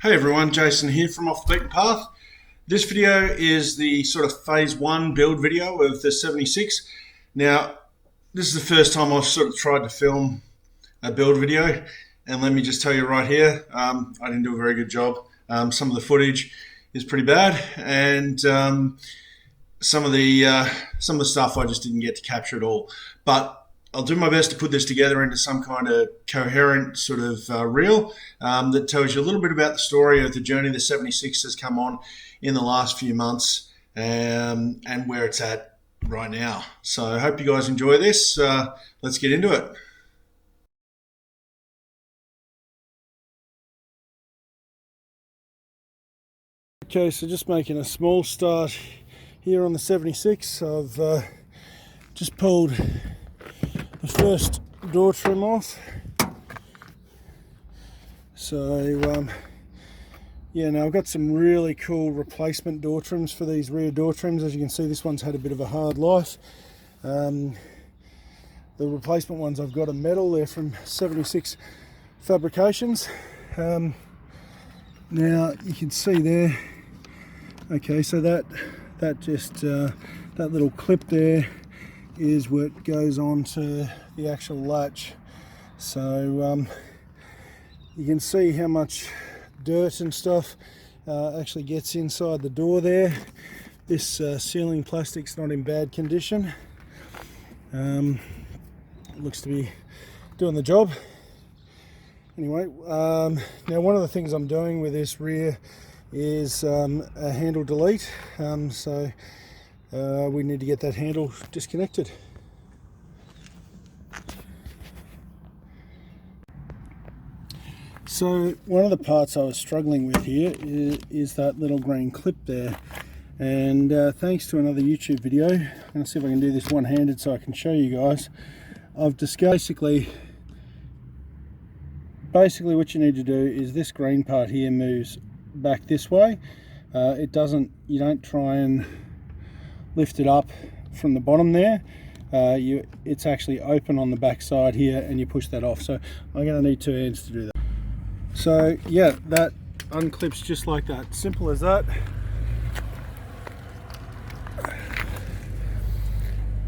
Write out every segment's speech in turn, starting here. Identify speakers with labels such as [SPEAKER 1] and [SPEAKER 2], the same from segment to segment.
[SPEAKER 1] Hey everyone, Jason here from Off the Beaten Path. This video is the sort of phase one build video of the 76. Now, this is the first time I've sort of tried to film a build video, and let me just tell you right here, I didn't do a very good job. Some of the footage is pretty bad, and some of the stuff I just didn't get to capture at all. But I'll do my best to put this together into some kind of coherent sort of reel that tells you a little bit about the story of the journey the 76 has come on in the last few months and where it's at right now. So I hope you guys enjoy this. Let's get into it. Okay, so just making a small start here on the 76. I've just pulled the first door trim off. So yeah, now I've got some really cool replacement door trims for these rear door trims. As you can see, this one's had a bit of a hard life. The replacement ones I've got are metal. They're from 76 Fabrications. Now you can see there, okay, so that little clip there is what goes on to the actual latch. So you can see how much dirt and stuff actually gets inside the door there. This sealing plastic's not in bad condition. It looks to be doing the job. Anyway, now one of the things I'm doing with this rear is a handle delete. So we need to get that handle disconnected. So one of the parts I was struggling with here is that little green clip there, and thanks to another YouTube video, I'm going to see if I can do this one-handed so I can show you guys. I've discussed basically what you need to do is this green part here moves back this way. You don't try and lift it up from the bottom there. It's actually open on the back side here, and you push that off. So I'm going to need 2 hands to do that. So yeah, that unclips just like that. Simple as that.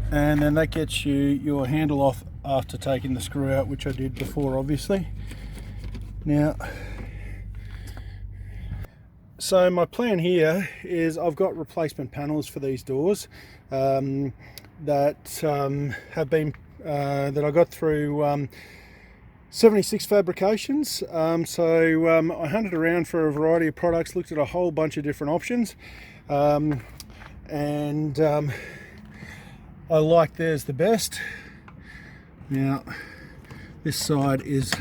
[SPEAKER 1] And then that gets you your handle off after taking the screw out, which I did before, obviously. Now, so my plan here is I've got replacement panels for these doors that I got through 76 Fabrications. So I hunted around for a variety of products, looked at a whole bunch of different options, and I like theirs the best. Now this side is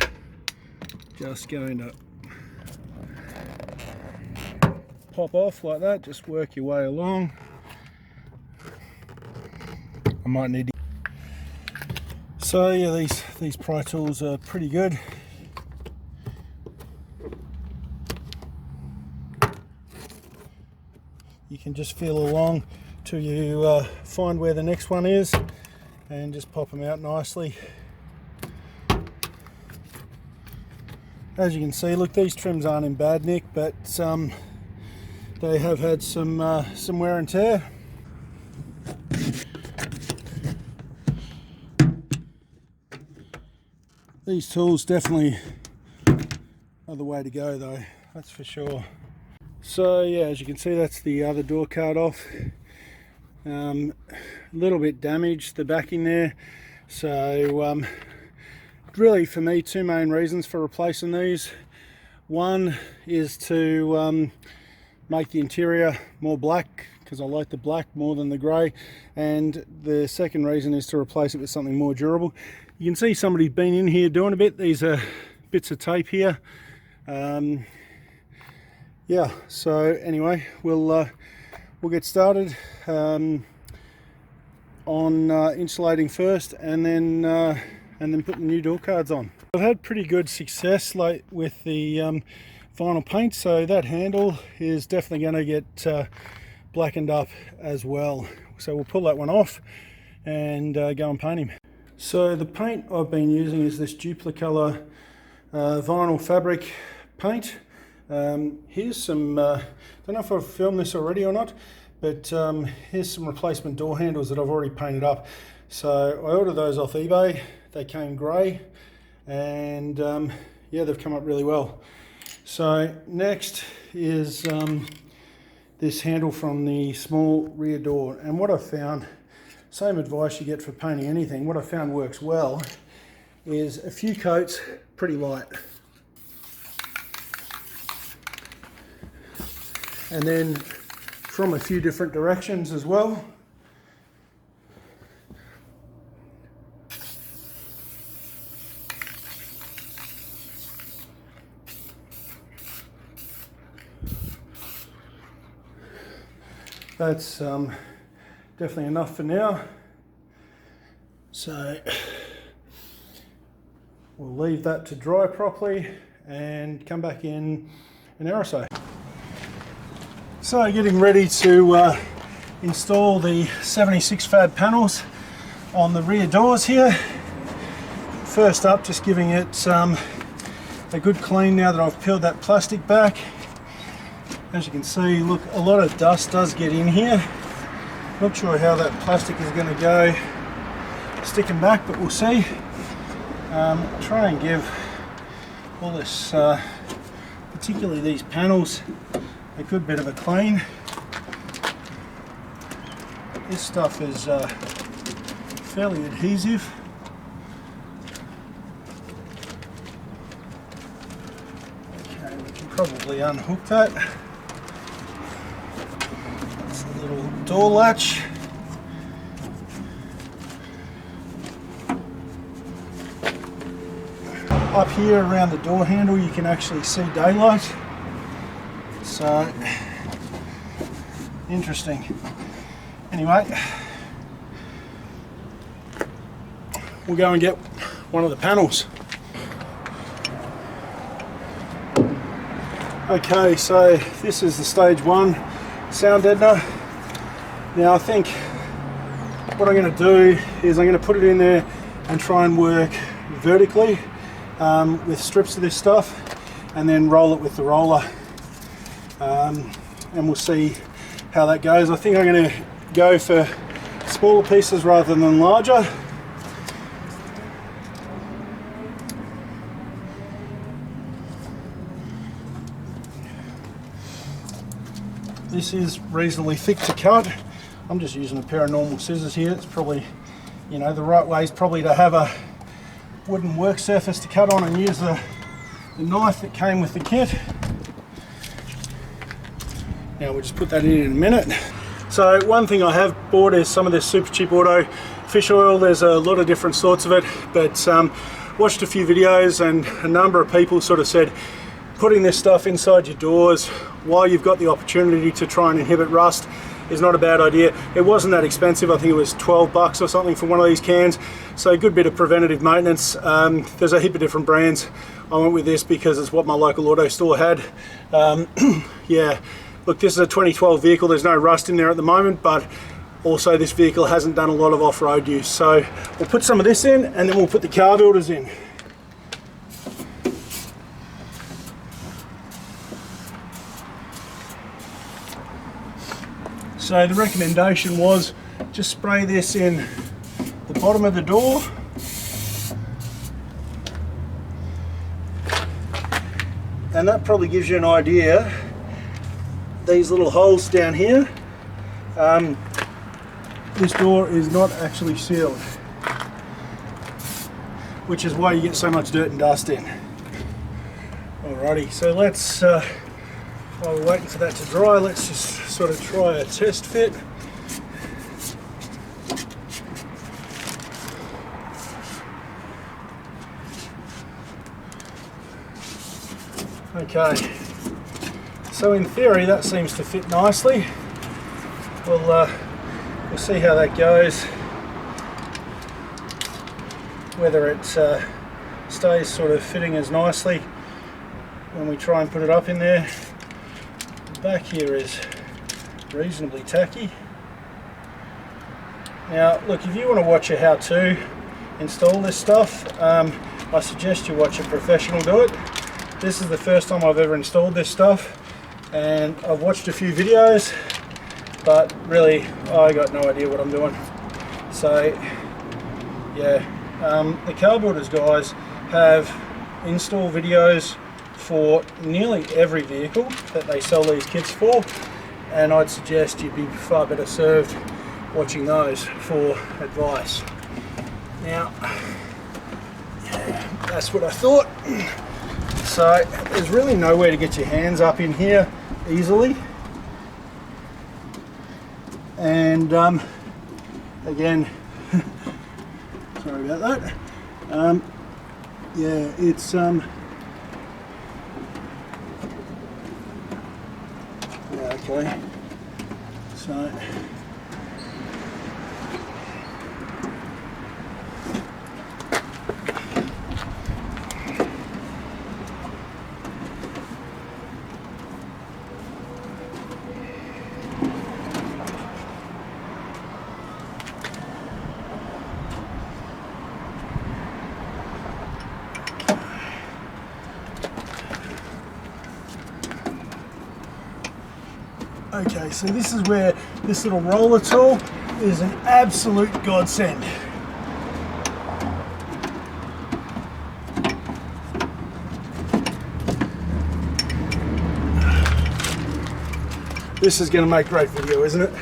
[SPEAKER 1] just going to pop off like that. Just work your way along. I might need to... So yeah, these pry tools are pretty good. You can just feel along till you find where the next one is, and just pop them out nicely. As you can see, look, these trims aren't in bad nick, but they have had some wear and tear. These tools definitely are the way to go though, that's for sure. So yeah, as you can see, that's the other door card off. A little bit damaged, the backing there. So really for me, 2 main reasons for replacing these. One is to make the interior more black, because I like the black more than the grey, and the second reason is to replace it with something more durable. You can see somebody's been in here doing a bit. These are bits of tape here. Yeah, so anyway, we'll get started on insulating first, and then putting new door cards on. I've had pretty good success with the vinyl paint, so that handle is definitely going to get blackened up as well. So we'll pull that one off and go and paint him. So the paint I've been using is this Duplicolor vinyl fabric paint.
[SPEAKER 2] Here's some, don't know if I've filmed this already or not, but here's some replacement door handles that I've already painted up. So I ordered those off eBay. They came grey, and yeah, they've come up really well. So next is this handle from the small rear door, and what I found, same advice you get for painting anything, what I found works well is a few coats pretty light, and then from a few different directions as well. That's definitely enough for now. So we'll leave that to dry properly and come back in an hour or so. So getting ready to install the 76 fad panels on the rear doors here. First up, just giving it a good clean now that I've peeled that plastic back. As you can see, look, a lot of dust does get in here. Not sure how that plastic is going to go sticking back, but we'll see. Try and give all this, particularly these panels, a good bit of a clean. This stuff is fairly adhesive. Okay, we can probably unhook that. That's a little door latch. Up here around the door handle you can actually see daylight. So, interesting. Anyway, we'll go and get one of the panels. Okay, so this is the stage 1 sound deadener. Now I think what I'm going to do is I'm going to put it in there and try and work vertically with strips of this stuff, and then roll it with the roller. And we'll see how that goes. I think I'm going to go for smaller pieces rather than larger. This is reasonably thick to cut. I'm just using a pair of normal scissors here. It's probably, you know, the right way is probably to have a wooden work surface to cut on and use the knife that came with the kit. Now we'll just put that in a minute. So one thing I have bought is some of this super cheap auto fish oil. There's a lot of different sorts of it, but watched a few videos and a number of people sort of said putting this stuff inside your doors while you've got the opportunity to try and inhibit rust is not a bad idea. It wasn't that expensive. I think it was 12 bucks or something for one of these cans. So a good bit of preventative maintenance. There's a heap of different brands. I went with this because it's what my local auto store had. Yeah. Look, this is a 2012 vehicle. There's no rust in there at the moment, but also this vehicle hasn't done a lot of off-road use. So we'll put some of this in, and then we'll put the car builders in. So the recommendation was just spray this in the bottom of the door. And that probably gives you an idea. These little holes down here, this door is not actually sealed, which is why you get so much dirt and dust in. Alrighty, so let's, while we're waiting for that to dry, let's just sort of try a test fit. Okay. So in theory that seems to fit nicely. We'll see how that goes, whether it stays sort of fitting as nicely when we try and put it up in there. The back here is reasonably tacky. Now look, if you want to watch a how to install this stuff, I suggest you watch a professional do it. this is the first time I've ever installed this stuff, and I've watched a few videos, but really I got no idea what I'm doing. So yeah, the car builders guys have install videos for nearly every vehicle that they sell these kits for, and I'd suggest you'd be far better served watching those for advice. Now, yeah, that's what I thought. So there's really nowhere to get your hands up in here easily, and again, sorry about that. Yeah, it's yeah, okay. So okay, so this is where this little roller tool is an absolute godsend. This is going to make great video, isn't it?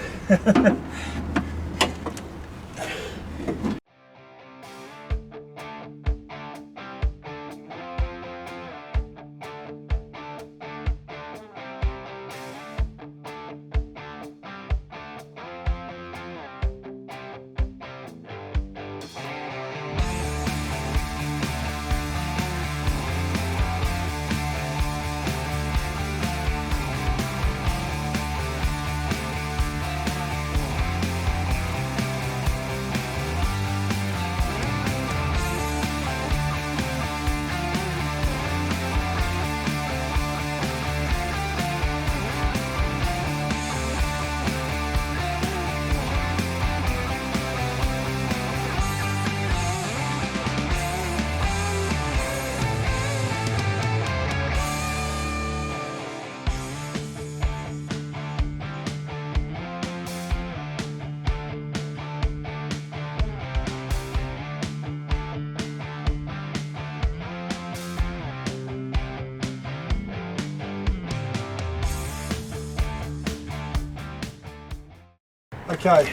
[SPEAKER 2] Okay,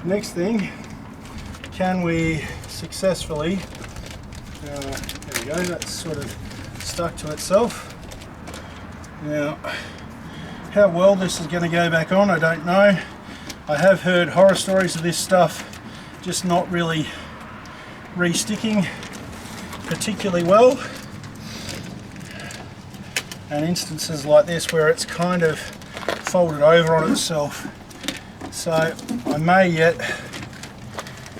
[SPEAKER 2] next thing, can we successfully, there we go, that's sort of stuck to itself. Now, how well this is going to go back on, I don't know. I have heard horror stories of this stuff just not really re-sticking particularly well, and instances like this where it's kind of folded over on itself. So I may yet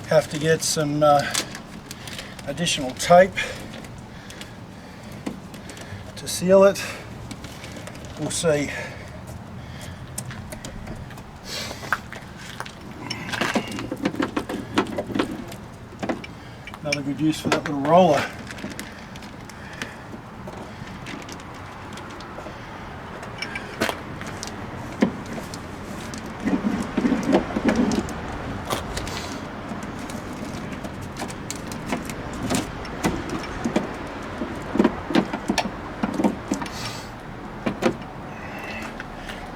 [SPEAKER 2] have to get some additional tape to seal it. We'll see. Another good use for that little roller.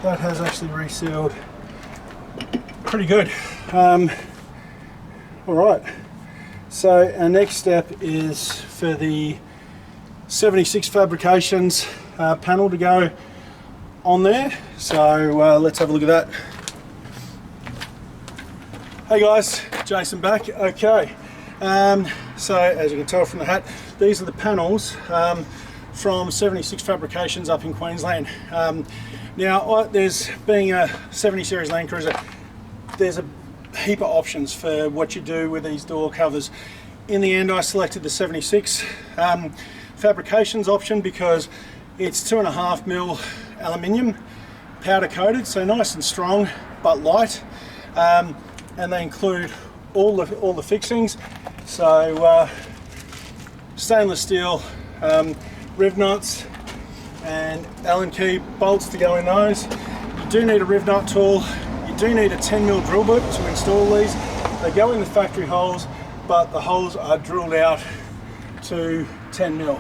[SPEAKER 2] That has actually resealed pretty good. All right, so our next step is for the 76 Fabrications panel to go on there. So let's have a look at that. Hey guys, Jason back. Okay, so as you can tell from the hat, these are the panels from 76 Fabrications up in Queensland. Now, there's being a 70 series Land Cruiser, there's a heap of options for what you do with these door covers. In the end, I selected the 76 Fabrications option because it's 2.5mm aluminium powder coated, so nice and strong but light, and they include all the fixings. So stainless steel, riv nuts and Allen key bolts to go in those. You do need a riv nut tool. You do need a 10mm drill bit to install these. They go in the factory holes, but the holes are drilled out to 10mm.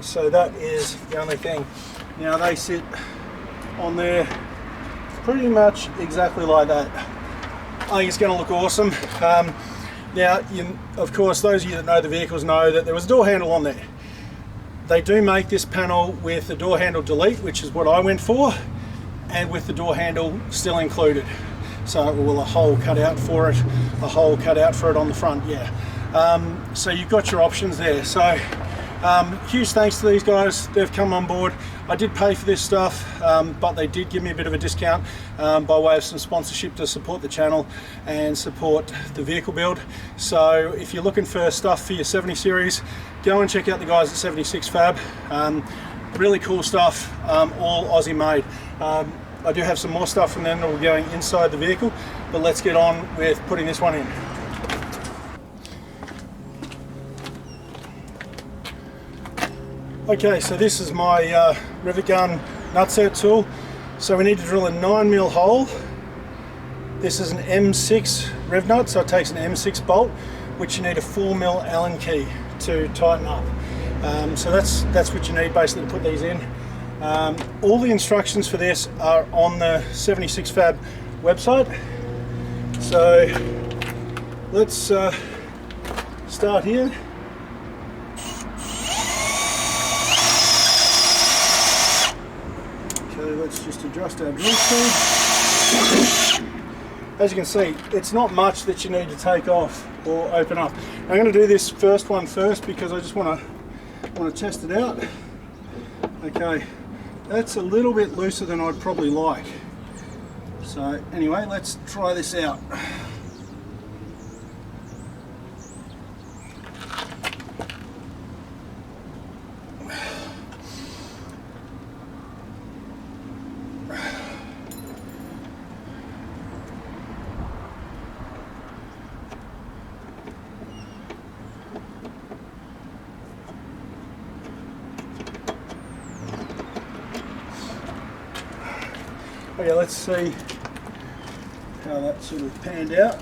[SPEAKER 2] So that is the only thing. Now they sit on there pretty much exactly like that. I think it's going to look awesome. Now, of course, those of you that know the vehicles know that there was a door handle on there. They do make this panel with the door handle delete, which is what I went for, and with the door handle still included. So, well, a hole cut out for it, on the front, yeah. So you've got your options there. So huge thanks to these guys, they've come on board. I did pay for this stuff, but they did give me a bit of a discount by way of some sponsorship to support the channel and support the vehicle build. So if you're looking for stuff for your 70 series, go and check out the guys at 76 Fab. Really cool stuff, all Aussie made. I do have some more stuff from them that will be going inside the vehicle, but let's get on with putting this one in. Okay, so this is my rivet gun nutset tool. So we need to drill a 9mm hole. This is an M6 rev nut, so it takes an M6 bolt, which you need a 4mm Allen key to tighten up. So that's what you need basically to put these in. All the instructions for this are on the 76 Fab website. So let's start here. Let's just adjust our drill speed. As you can see, it's not much that you need to take off or open up. I'm going to do this first one first because I just want to test it out. Okay, that's a little bit looser than I'd probably like. So anyway, let's try this out. Okay, let's see how that sort of panned out.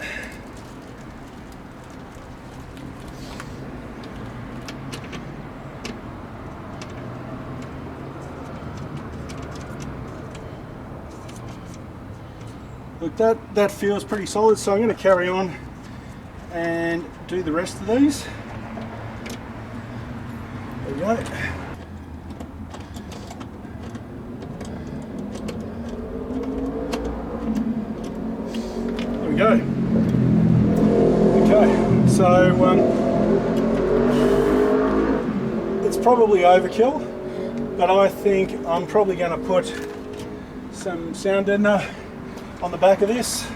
[SPEAKER 2] Look, that feels pretty solid, so I'm going to carry on and do the rest of these. There we go. Go. Okay, so it's probably overkill, but I think I'm probably going to put some sound deadener on the back of this,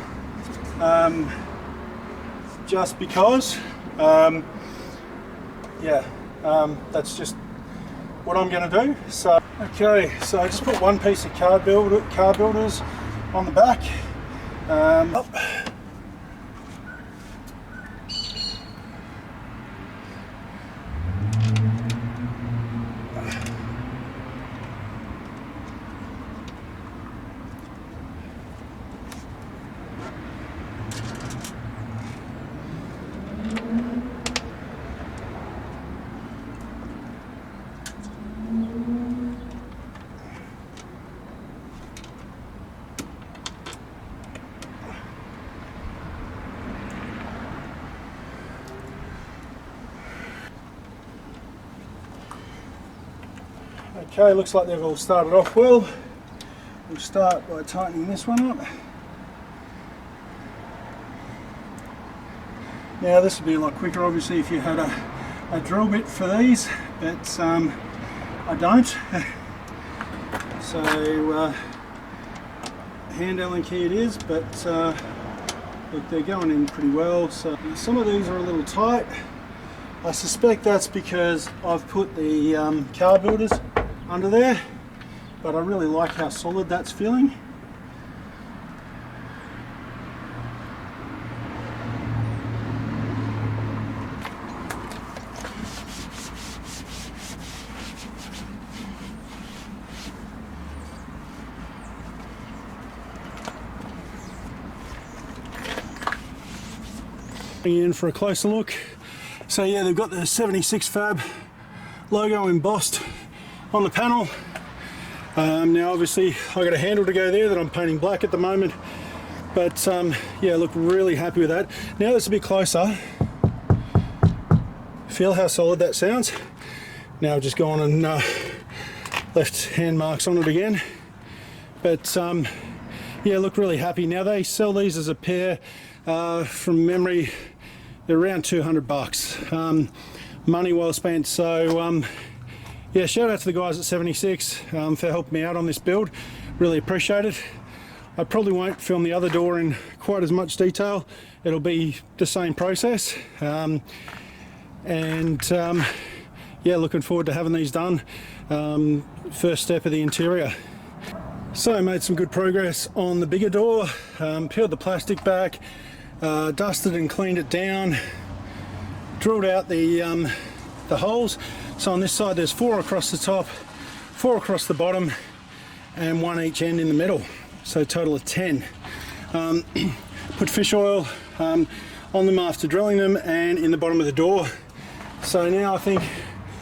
[SPEAKER 2] just because. That's just what I'm going to do. So okay, so I just put one piece of card builders on the back. Up. Okay, looks like they've all started off well. We'll start by tightening this one up. Now this would be a lot quicker obviously if you had a drill bit for these, but I don't. So hand Allen key it is, but look, they're going in pretty well. So some of these are a little tight. I suspect that's because I've put the car builders under there, but I really like how solid that's feeling. Bring it in for a closer look. So yeah, they've got the 76 Fab logo embossed on the panel. Now obviously I got a handle to go there that I'm painting black at the moment, but yeah, look, really happy with that. Now that's a bit closer. Feel how solid that sounds. Now I've just gone and left hand marks on it again, but yeah, look, really happy. Now they sell these as a pair, from memory they're around 200 bucks. Money well spent. So yeah, shout out to the guys at 76 for helping me out on this build. Really appreciate it. I probably won't film the other door in quite as much detail. It'll be the same process. Yeah, looking forward to having these done. First step of the interior. So I made some good progress on the bigger door. Peeled the plastic back, dusted and cleaned it down, drilled out the holes. So on this side there's 4 across the top, 4 across the bottom, and 1 each end in the middle. So a total of 10. Put fish oil on them after drilling them and in the bottom of the door. So now I think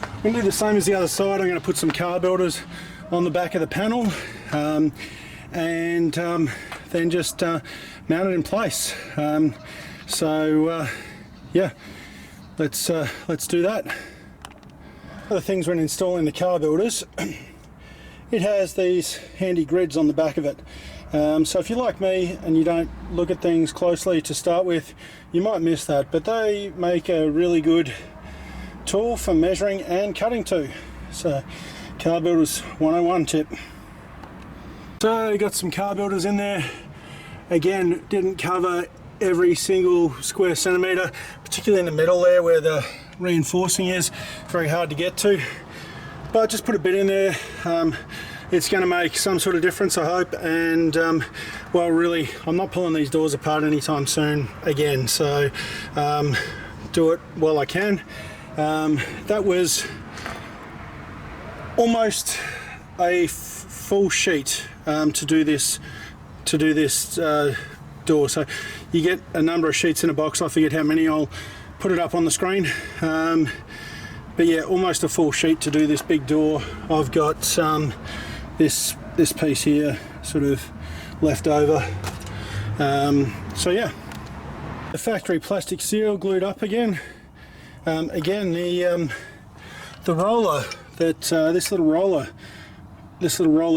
[SPEAKER 2] I'm going to do the same as the other side. I'm going to put some car builders on the back of the panel, and then just mount it in place. Yeah, let's do that. Other things when installing the car builders, it has these handy grids on the back of it. So if you're like me and you don't look at things closely to start with, you might miss that, but they make a really good tool for measuring and cutting too. So car builders 101 tip. So got some car builders in there. Again, didn't cover every single square centimetre, particularly in the middle there where the reinforcing is. Very hard to get to, but just put a bit in there. It's going to make some sort of difference, I hope. And well, really, I'm not pulling these doors apart anytime soon again, so do it while I can. That was almost a full sheet to do this door. So you get a number of sheets in a box. I forget how many. I'll put it up on the screen. But yeah, almost a full sheet to do this big door. I've got this piece here sort of left over. So yeah, the factory plastic seal glued up again. Again, the roller that this little roller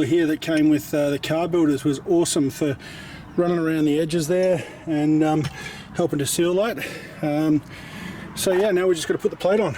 [SPEAKER 2] here that came with the car builders was awesome for running around the edges there and helping to seal that. So yeah, now we just got to put the plate on.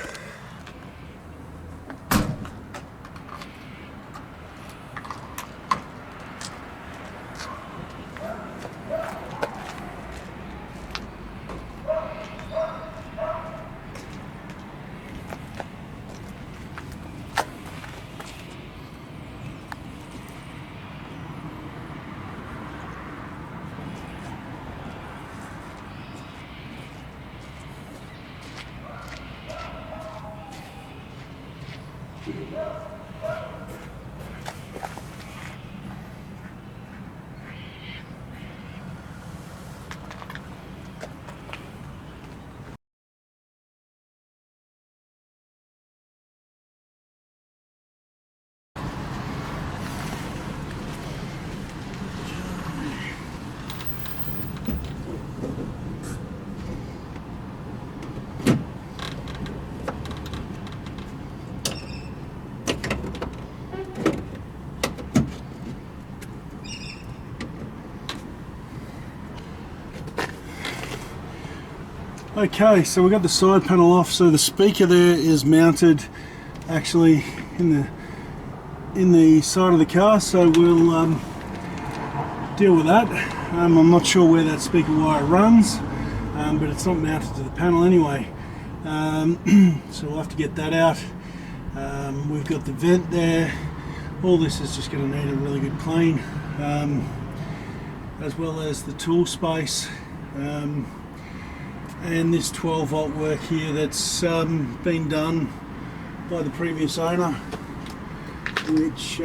[SPEAKER 2] Okay, so we got the side panel off, so the speaker there is mounted actually in the side of the car, so we'll deal with that. I'm not sure where that speaker wire runs, but it's not mounted to the panel anyway, so we'll have to get that out. We've got the vent there. All this is just going to need a really good clean, as well as the tool space. And this 12 volt work here that's been done by the previous owner, which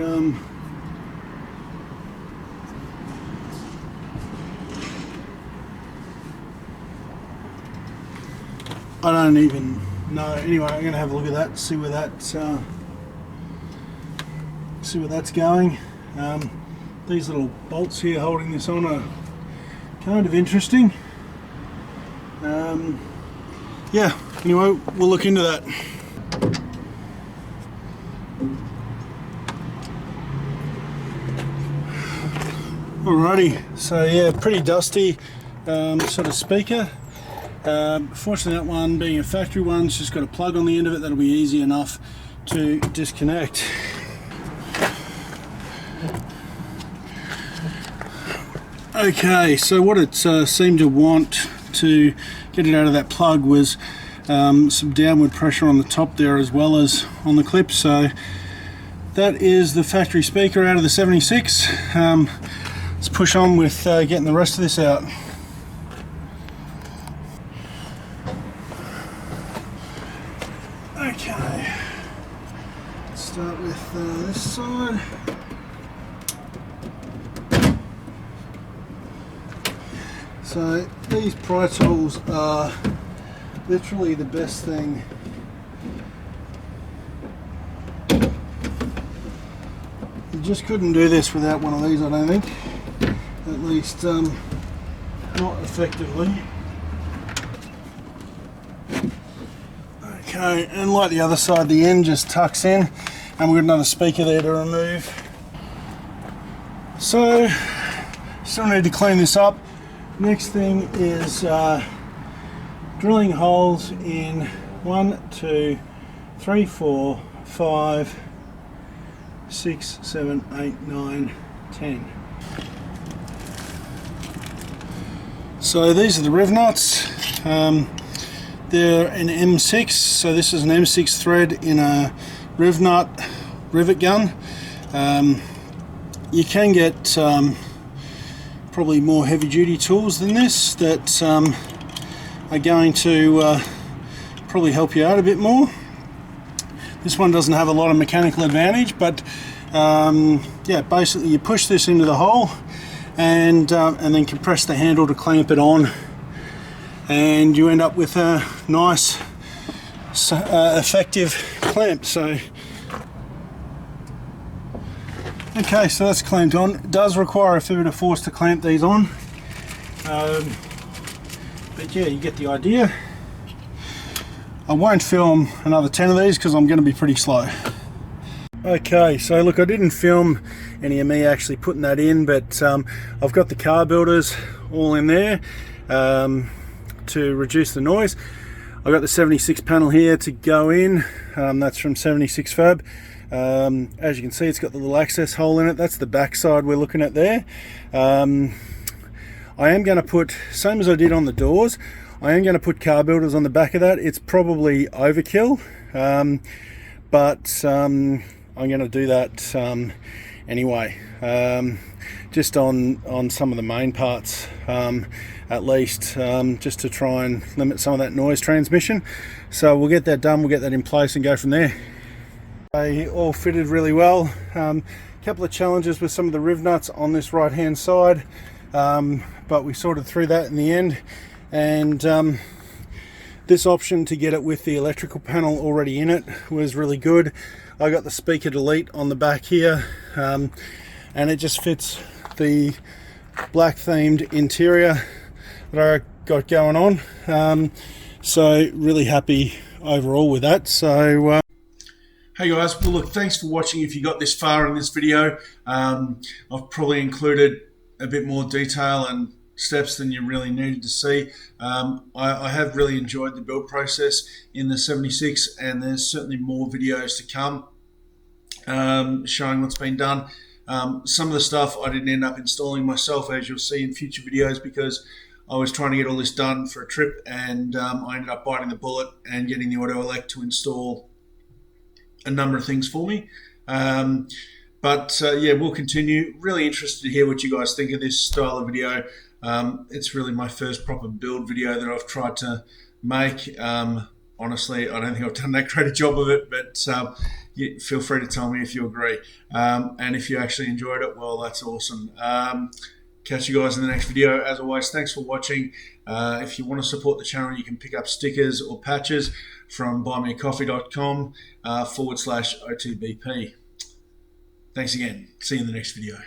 [SPEAKER 2] I don't even know. Anyway, I'm going to have a look at that, see where that's going. These little bolts here holding this on are kind of interesting. Yeah, anyway, we'll look into that. Alrighty, so yeah, pretty dusty sort of speaker. Fortunately, that one being a factory one, it's just got a plug on the end of it. That'll be easy enough to disconnect. Okay, so what it seemed to want to get it out of that plug was some downward pressure on the top there as well as on the clip. So that is the factory speaker out of the 76. Let's push on with getting the rest of this out. Okay, let's start with this side. So these pry tools are literally the best thing. You just couldn't do this without one of these, I don't think. At least not effectively. Okay, and like the other side, the end just tucks in, and we've got another speaker there to remove. So, still need to clean this up. Next thing is drilling holes in 1, 2, 3, 4, 5, 6, 7, 8, 9, 10. So these are the rev nuts. They're an M6, so this is an M6 thread in a rev nut rivet gun. You can get probably more heavy duty tools than this that are going to probably help you out a bit more. This one doesn't have a lot of mechanical advantage, but yeah, basically you push this into the hole and then compress the handle to clamp it on, and you end up with a nice effective clamp. So okay, so that's clamped on. It does require a fair bit of force to clamp these on, but yeah, you get the idea. I won't film another 10 of these because I'm going to be pretty slow. Okay, so look, I didn't film any of me actually putting that in, but I've got the car builders all in there to reduce the noise. I've got the 76 panel here to go in. That's from 76 Fab. As you can see, it's got the little access hole in it. That's the back side we're looking at there. I am going to put, same as I did on the doors, I am going to put car builders on the back of that. It's probably overkill, but I'm going to do that anyway, just on some of the main parts at least, just to try and limit some of that noise transmission. So we'll get that done, we'll get that in place and go from there. They all fitted really well. Couple of challenges with some of the riv nuts on this right hand side, but we sorted through that in the end, and this option to get it with the electrical panel already in it was really good. I got the speaker delete on the back here, and it just fits the black themed interior that I got going on, so really happy overall with that. So
[SPEAKER 1] hey guys, well look, thanks for watching. If you got this far in this video, I've probably included a bit more detail and steps than you really needed to see. I have really enjoyed the build process in the 76, and there's certainly more videos to come showing what's been done. Some of the stuff I didn't end up installing myself, as you'll see in future videos, because I was trying to get all this done for a trip, and I ended up biting the bullet and getting the Auto Elect to install a number of things for me. But yeah, we'll continue. Really interested to hear what you guys think of this style of video. It's really my first proper build video that I've tried to make. Honestly, I don't think I've done that great a job of it, but feel free to tell me if you agree. And if you actually enjoyed it, well, that's awesome. Catch you guys in the next video. As always, thanks for watching. If you want to support the channel, you can pick up stickers or patches from buymeacoffee.com /OTBP. Thanks again. See you in the next video.